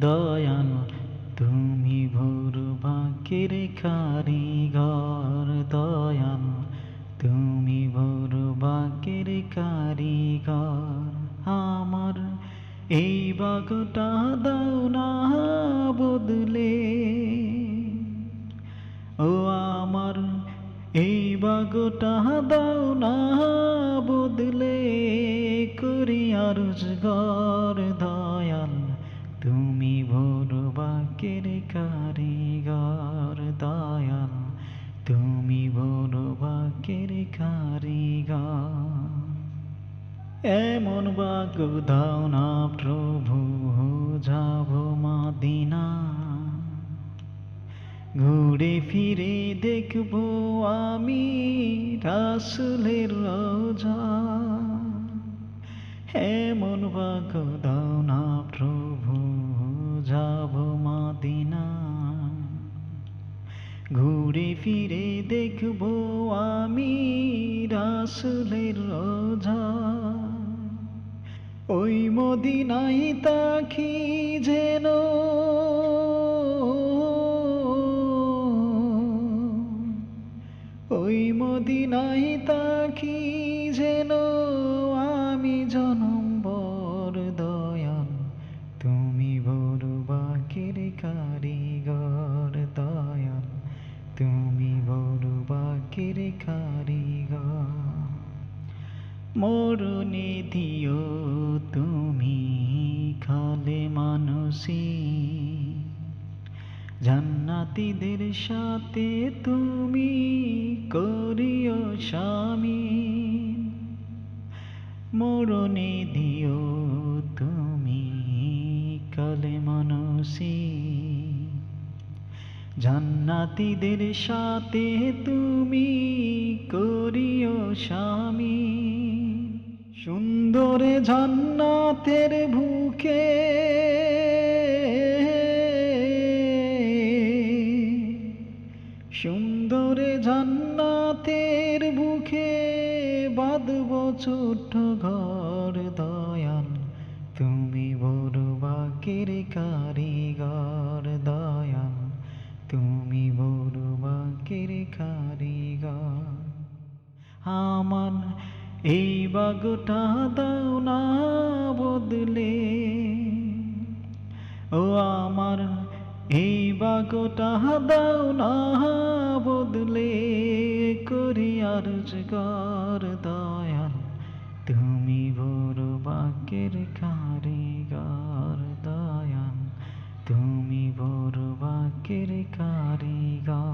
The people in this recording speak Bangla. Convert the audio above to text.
দয়াল তুমি ভোর বাকের কারিগর, দয়াল তুমি ভোর বাকের কারিগর। আমার এই বাগটা দাও না বদলে, ও আমার এই বাগটা দাও না বদলে, করি আরজগর দয়াল তুমি ভোর বাকের কারিগর, দয়াল তুমি ভোর বাকের কারিগর। এমন ভাগ্য দাও না প্রভু, যাব মদিনা, ঘুরে ফিরে দেখবো আমি রাসূলের রওজা। এমন ভাগ্য দাও না প্রভু, যাব মদিনা, ঘুরে ফিরে দেখবো আমি রাসূলের রওজা। ওই মদিনায় তাকি যেন, ওই মদিনায় তাকি যেন আমি জনমভর দয়াল তুমি বড় বাকের কারিগর, দয়াল তুমি বড় বাকের কারিগর। মরণে দিও তুমি খালে মানসী, জান্নাতীদের সাথে তুমি করিও শামিল। মরণে দিও তুমি কালেমা নসিব, জান্নাতীদের সাথে তুমি করিও শামিল। সুন্দরে জান্নাতের বুকে, সুন্দরে জান্নাতের বুকে বাঁধব ছোট্ট ঘর দয়াল তুমি বড় বাকের কারিগর, দয়াল তুমি বড় বাকের কারিগর। আমার এই বাগটা দাও না বদলে, ও আমার এই বাগটা দাও না বদলে, করি আরজগর দয়াল তুমি বড় বাকের কারিগর, দয়াল তুমি বড় বাকের কারিগর।